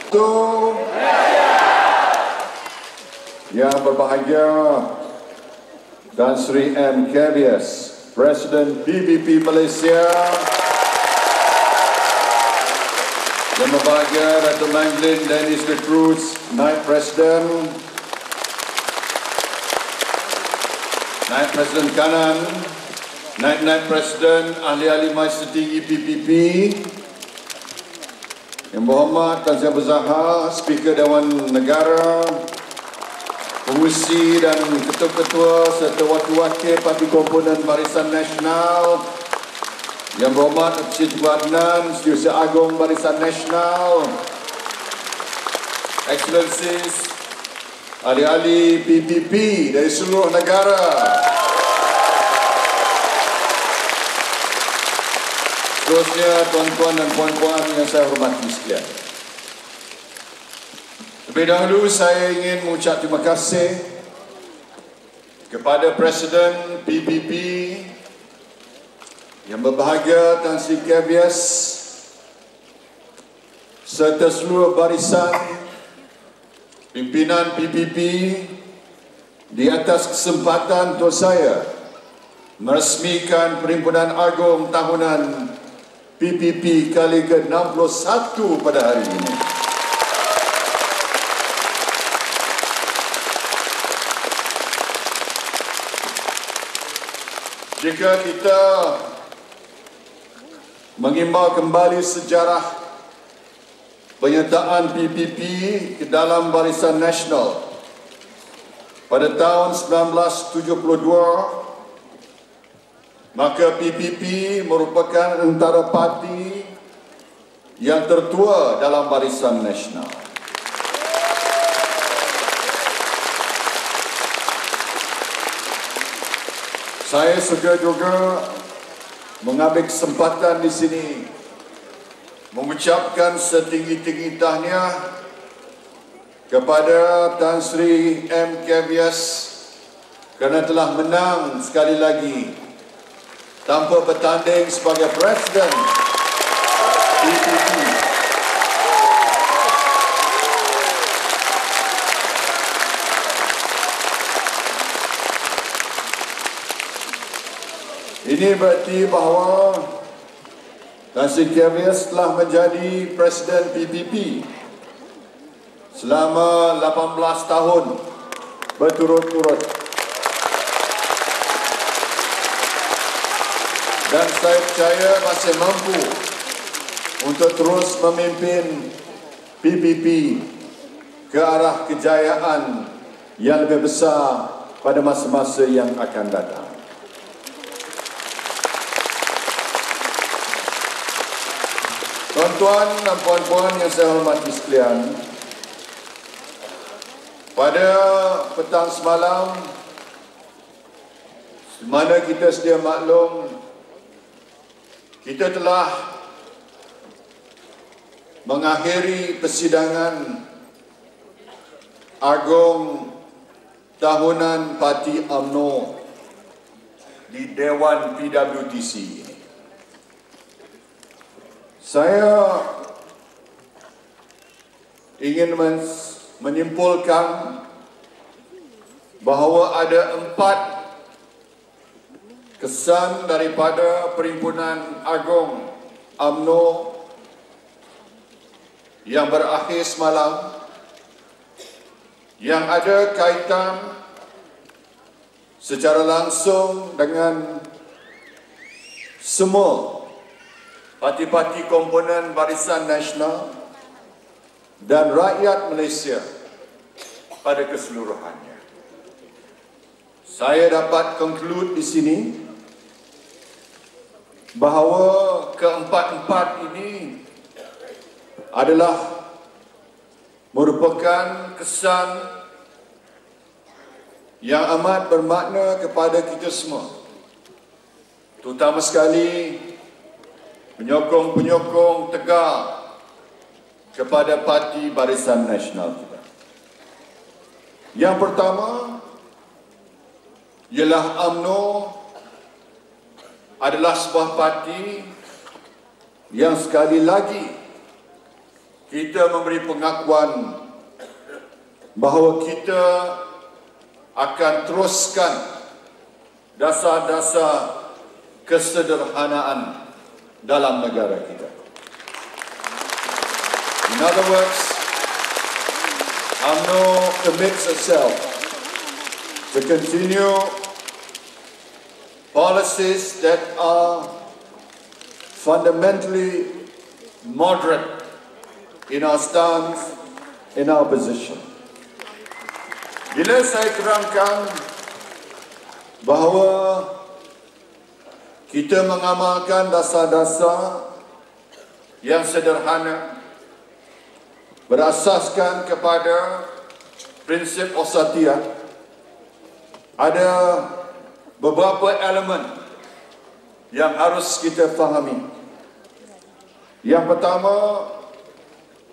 Satu. Yang berbahagia dan Seri M. Kebias, Presiden PPP Malaysia. Yang berbahagia Datuk Manglin Dennis De Cruz, Naib Presiden. Naib Presiden Kanan, Naib Presiden, Ahli-Ahli Majlis Tinggi PPP. Yang berhormat Tan Sri Berzahar, Speaker Dewan Negara, pengurusi dan ketua-ketua serta wakil-wakil parti komponen Barisan Nasional. Yang berhormat Encik Adnan, Setiausaha Agung Barisan Nasional, Excellencies, ahli-ahli PPP dari seluruh negara. Seterusnya, tuan-tuan dan puan-puan yang saya hormati sekalian. Lebih dahulu saya ingin mengucap terima kasih kepada Presiden PPP yang berbahagia Tan Sri Kebias serta seluruh barisan pimpinan PPP di atas kesempatan untuk saya meresmikan Perhimpunan Agung Tahunan PPP kali ke-61 pada hari ini. Jika kita mengimbau kembali sejarah penyertaan PPP ke dalam Barisan Nasional pada tahun 1972, maka PPP merupakan antara parti yang tertua dalam Barisan Nasional. Saya suka juga mengambil kesempatan di sini mengucapkan setinggi-tinggi tahniah kepada Tan Sri M. Kebias kerana telah menang sekali lagi tanpa bertanding sebagai Presiden PPP. Ini berarti bahawa Tan Sri Kebias telah menjadi Presiden PPP selama 18 tahun berturut-turut. Dan saya percaya masih mampu untuk terus memimpin PPP ke arah kejayaan yang lebih besar pada masa-masa yang akan datang. Tuan-tuan dan puan-puan yang saya hormati sekalian, pada petang semalam, di mana kita sedia maklum, kita telah mengakhiri persidangan Agung Tahunan Parti UMNO di Dewan PWTC. Saya ingin menyimpulkan bahawa ada 4 kesan daripada Perhimpunan Agung UMNO yang berakhir semalam yang ada kaitan secara langsung dengan semua parti-parti komponen Barisan Nasional dan rakyat Malaysia pada keseluruhannya. Saya dapat conclude di sini bahawa keempat-empat ini adalah merupakan kesan yang amat bermakna kepada kita semua, terutama sekali penyokong-penyokong tegar kepada Parti Barisan Nasional kita. Yang pertama ialah UMNO adalah sebuah parti yang sekali lagi kita memberi pengakuan bahawa kita akan teruskan dasar-dasar kesederhanaan dalam negara kita. In other words, UMNO commits itself to continue policies that are fundamentally moderate in our stance, in our position. Bila saya terangkan bahawa kita mengamalkan dasar-dasar yang sederhana berasaskan kepada prinsip wasatiyah, ada beberapa elemen yang harus kita fahami. Yang pertama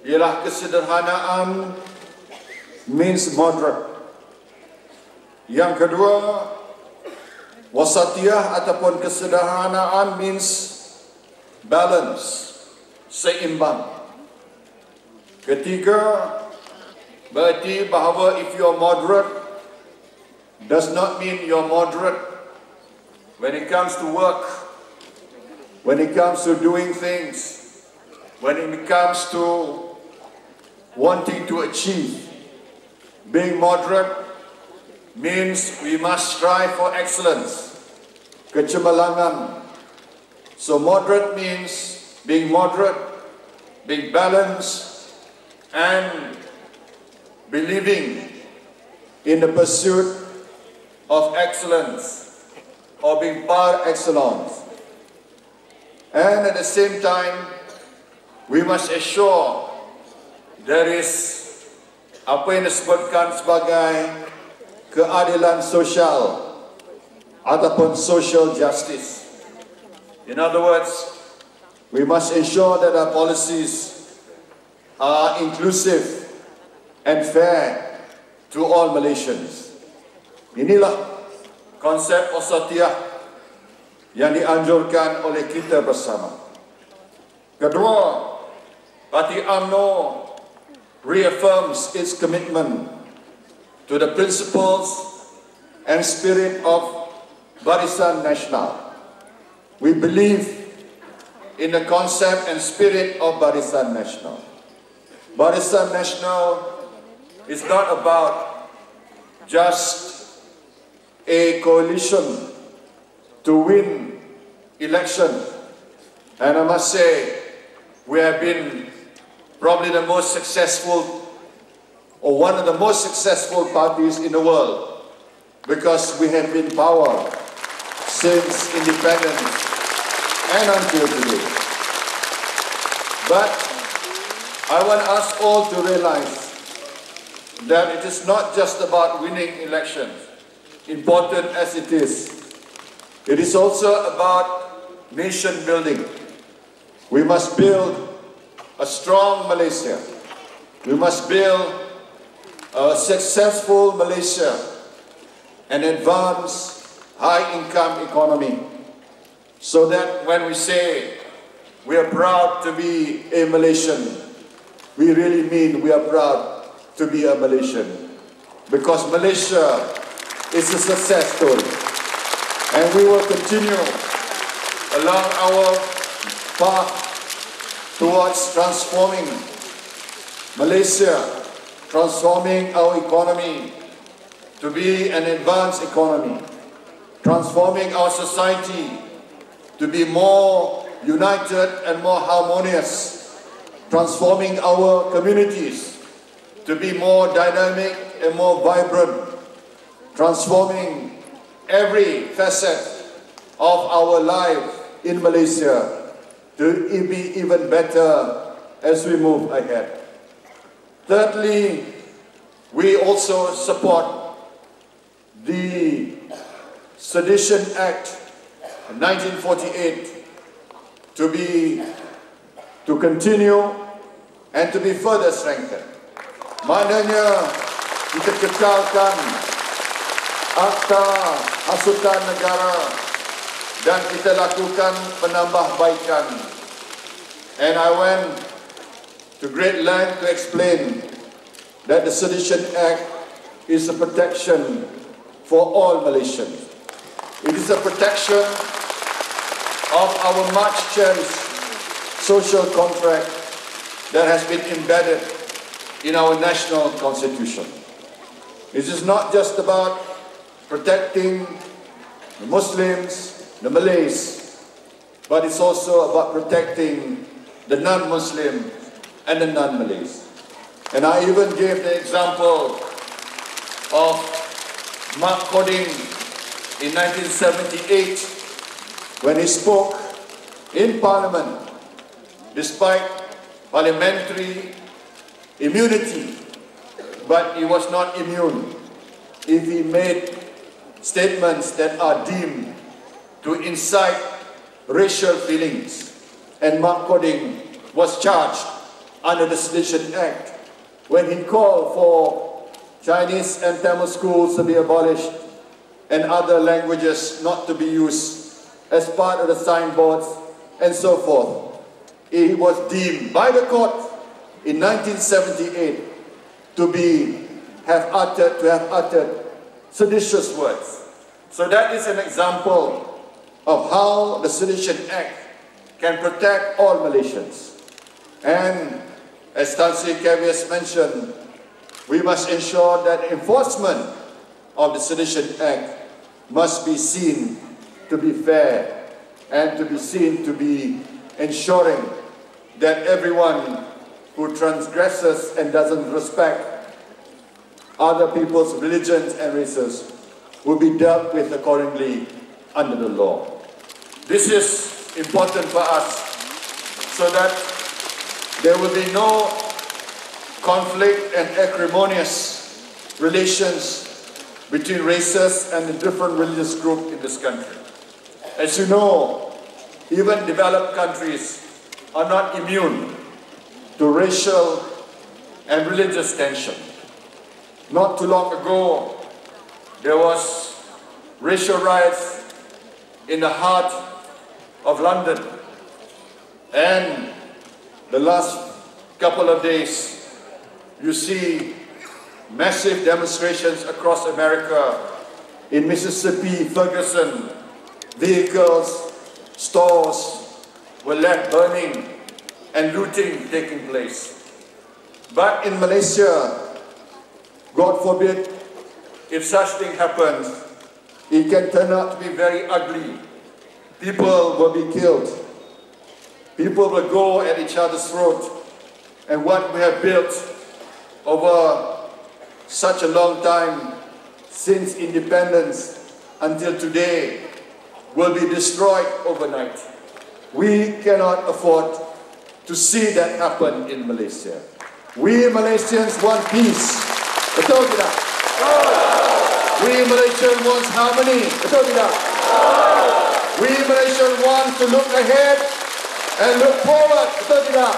ialah kesederhanaan means moderate. Yang kedua, wasatiyah ataupun kesederhanaan means balance, seimbang. Ketiga, berarti bahawa if you are moderate, does not mean you are moderate when it comes to work, when it comes to doing things, when it comes to wanting to achieve. Being moderate means we must strive for excellence, kecemerlangan. So moderate means being moderate, being balanced, and believing in the pursuit of excellence or being par excellence. And at the same time, we must ensure there is apa yang disebutkan sebagai keadilan sosial ataupun social justice. In other words, we must ensure that our policies are inclusive and fair to all Malaysians. Inilah konsep wasatiyah yang dianjurkan oleh kita bersama. Kedua, Parti UMNO reaffirms its commitment to the principles and spirit of Barisan Nasional. We believe in the concept and spirit of Barisan Nasional. Barisan Nasional is not about just a coalition to win election. And I must say, we have been probably the most successful, or one of the most successful parties in the world, because we have been in power since independence and until today. But I want us all to realize that it is not just about winning elections, important as it is. It is also about nation building. We must build a strong Malaysia. We must build a successful Malaysia and advance high-income economy, so that when we say we are proud to be a Malaysian, we really mean we are proud to be a Malaysian, because Malaysia is a success story, and we will continue along our path towards transforming Malaysia, transforming our economy to be an advanced economy, transforming our society to be more united and more harmonious, transforming our communities to be more dynamic and more vibrant, transforming every facet of our life in Malaysia to be even better as we move ahead. Thirdly, we also support the Sedition Act of 1948 to continue and to be further strengthened. Maknanya kita kekalkan Akta Hasutan negara dan kita lakukan penambahbaikan. And I went to great length to explain that the Sedition Act is a protection for all Malaysians. It is a protection of our much cherished social contract that has been embedded in our national constitution. It is not just about protecting the Muslims, the Malays, but it's also about protecting the non-Muslim and the non-Malays. And I even gave the example of Mark Coding in 1978 when he spoke in Parliament despite parliamentary immunity, but he was not immune if he made statements that are deemed to incite racial feelings. And Mark Coding was charged under the Sedition Act when he called for Chinese and Tamil schools to be abolished and other languages not to be used as part of the signboards and so forth. He was deemed by the court in 1978 to have uttered seditious words. So that is an example of how the Sedition Act can protect all Malaysians. And as Tan Sri Kevias mentioned, we must ensure that enforcement of the Sedition Act must be seen to be fair and to be seen to be ensuring that everyone who transgresses and doesn't respect other people's religions and races will be dealt with accordingly under the law. This is important for us so that there will be no conflict and acrimonious relations between races and the different religious groups in this country. As you know, even developed countries are not immune to racial and religious tension. Not too long ago, there was racial riots in the heart of London, and the last couple of days you see massive demonstrations across America. In Mississippi, Ferguson, vehicles, stores were left burning and looting taking place. But in Malaysia, God forbid, if such thing happens, it can turn out to be very ugly. People will be killed. People will go at each other's throat. And what we have built over such a long time, since independence until today, will be destroyed overnight. We cannot afford to see that happen in Malaysia. We Malaysians want peace. Betul tidak? We Malaysians want harmony. Betul tidak? We Malaysians want to look ahead and look forward. Betul tidak?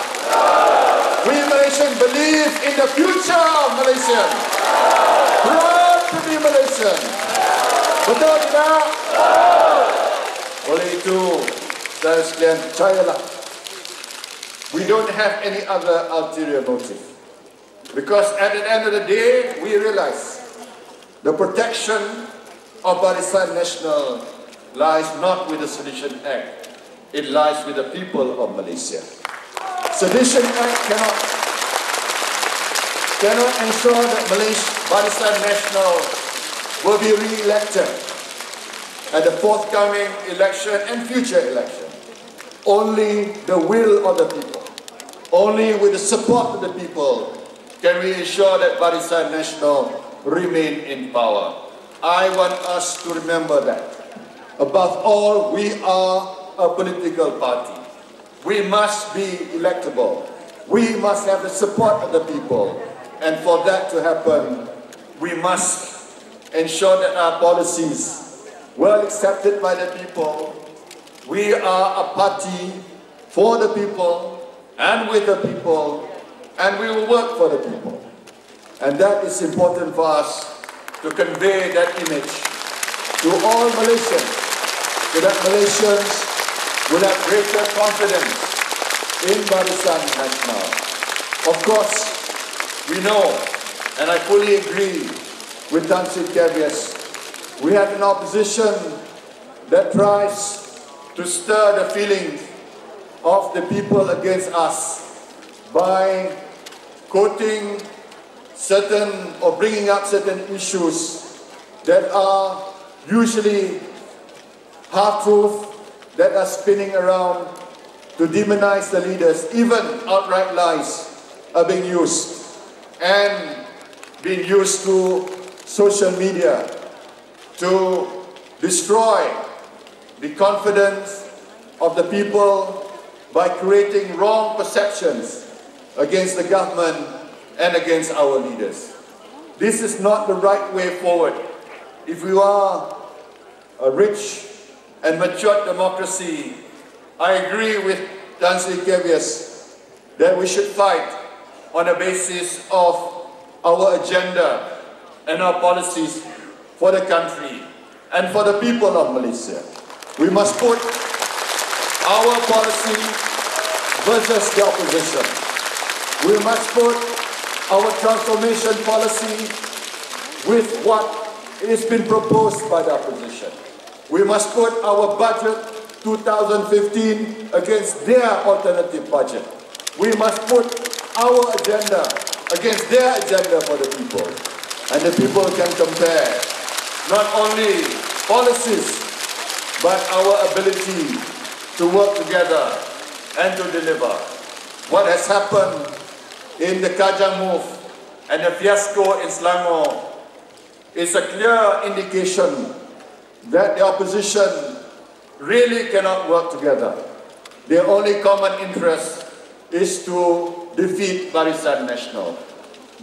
We Malaysians believe in the future of Malaysia. Proud to be Malaysian. Betul tidak? Oleh itu, saudara sekalian, percayalah, we don't have any other ulterior motive. Because at the end of the day, we realize the protection of Barisan Nasional lies not with the Sedition Act, it lies with the people of Malaysia. Sedition Act cannot ensure that Barisan Nasional will be re-elected at the forthcoming election and future election. Only the will of the people, only with the support of the people, can we ensure that Barisan Nasional remain in power. I want us to remember that. Above all, we are a political party. We must be electable. We must have the support of the people. And for that to happen, we must ensure that our policies well accepted by the people. We are a party for the people and with the people, and we will work for the people. And that is important for us to convey that image to all Malaysians, so that Malaysians will have greater confidence in Barisan Nasional. Of course, we know, and I fully agree with Tan Sri Kevias, we have an opposition that tries to stir the feelings of the people against us by quoting certain or bringing up certain issues that are usually half-truth, that are spinning around to demonize the leaders. Even outright lies are being used and being used through social media to destroy the confidence of the people by creating wrong perceptions against the government and against our leaders. This is not the right way forward. If we are a rich and mature democracy, I agree with Tan Sri Kevias that we should fight on the basis of our agenda and our policies for the country and for the people of Malaysia. We must put our policy versus the opposition. We must put our transformation policy with what has been proposed by the opposition. We must put our budget 2015 against their alternative budget. We must put our agenda against their agenda for the people. And the people can compare not only policies, but our ability to work together and to deliver. What has happened in the Kajang move and the fiasco in Selangor is a clear indication that the opposition really cannot work together. Their only common interest is to defeat Barisan Nasional.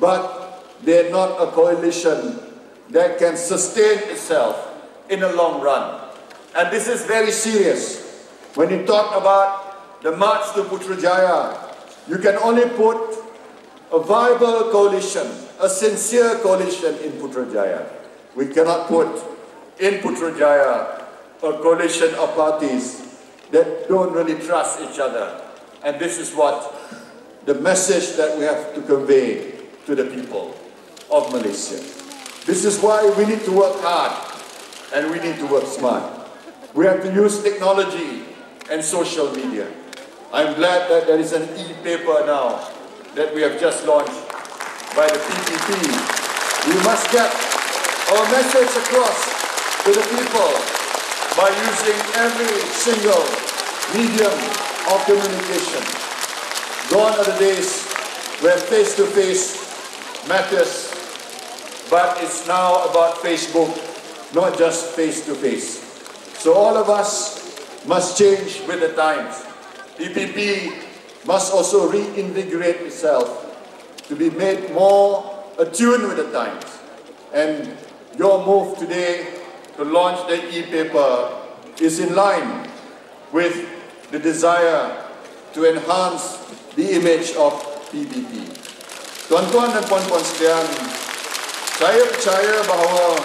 But they're not a coalition that can sustain itself in a long run. And this is very serious. When you talk about the march to Putrajaya, you can only put a viable coalition, a sincere coalition in Putrajaya. We cannot put in Putrajaya a coalition of parties that don't really trust each other. And this is what the message that we have to convey to the people of Malaysia. This is why we need to work hard and we need to work smart. We have to use technology and social media. I'm glad that there is an e-paper now that we have just launched by the PPP. We must get our message across to the people by using every single medium of communication. Gone are the days where face-to-face matters, but it's now about Facebook, not just face-to-face. So all of us must change with the times. PPP must also reinvigorate itself to be made more attuned with the times. And your move today to launch the e-paper is in line with the desire to enhance the image of PPP. Tuan-tuan dan puan-puan sekalian, saya percaya bahawa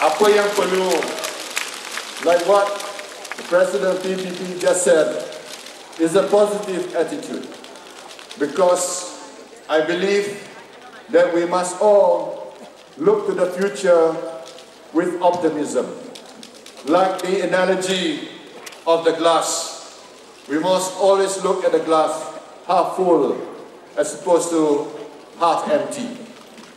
apa yang perlu, like what the President of PPP just said, is a positive attitude. Because I believe that we must all look to the future with optimism. Like the analogy of the glass, we must always look at the glass half full as opposed to half empty.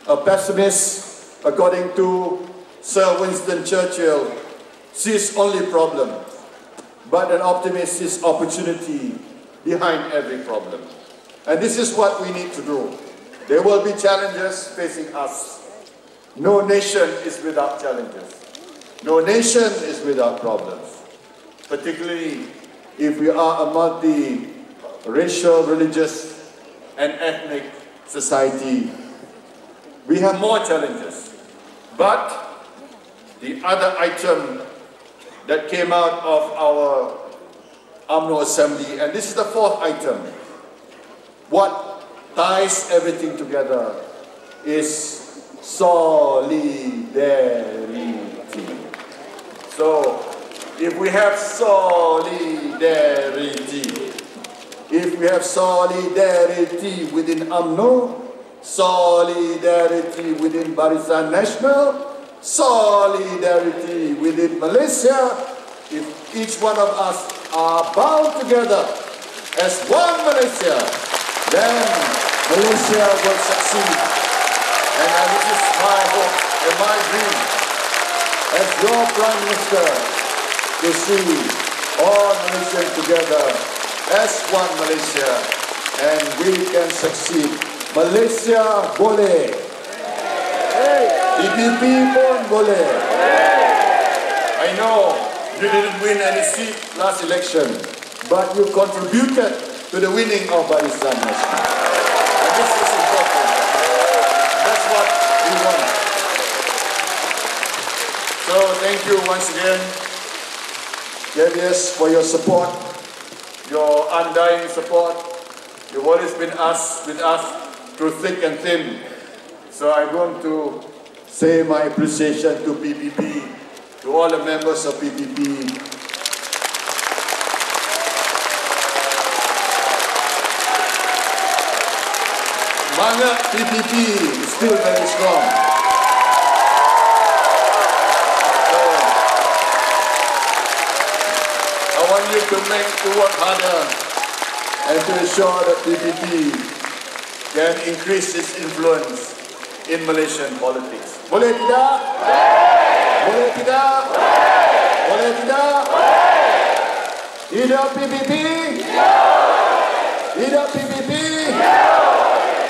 A pessimist, according to Sir Winston Churchill, sees only problems, but an optimist sees opportunity behind every problem. And this is what we need to do. There will be challenges facing us. No nation is without challenges. No nation is without problems. Particularly if we are a multi-racial, religious, and ethnic society. We have more challenges. But the other item that came out of our UMNO Assembly, and this is the fourth item, what ties everything together is solidarity. So, if we have solidarity, if we have solidarity within UMNO, solidarity within Barisan Nasional, solidarity within Malaysia, if each one of us are bound together as one Malaysia, then Malaysia will succeed. And this is my hope and my dream as your Prime Minister to see all Malaysians together as one Malaysia, and we can succeed. Malaysia boleh, PPP pun boleh. I know you didn't win any seat last election, but you contributed to the winning of Barisan Nasional. And this is important. That's what we want. So thank you once again, KBS, for your support, your undying support. You've always been with us through thick and thin. So I want to say my appreciation to PPP, to all the members of PPP. Mangat PPP is still very strong. So, I want you to work harder and to ensure that PPP can increase its influence in Malaysian politics. Boleh tidak? Boleh tidak? Boleh tidak? Hidup PPP! Hidup PPP!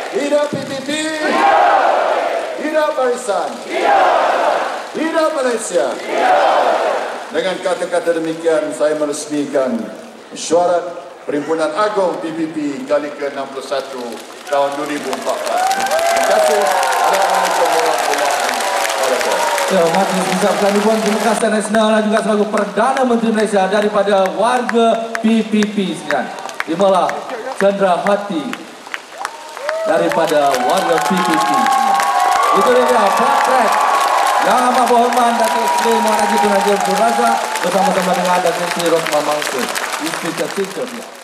Hidup PPP! Hidup Barisan! Hidup Malaysia! Dengan kata-kata demikian, saya meresmikan mesyuarat Perhimpunan Agung PPP kali ke-61 tahun 2014. Terima kasih. Assalamualaikum warahmatullahi wabarakatuh. Ya, Majlis Besar Ribuan Terima kasih Nasional dan juga selaku Perdana Menteri Malaysia daripada warga PPP sekalian. Terimalah cendera hati daripada warga PPP. Itu dia praktek yang amat berhormat Datuk Seri Najib Razak bersama-sama dengan Datuk Seri memastikan. Istri ketiga dia.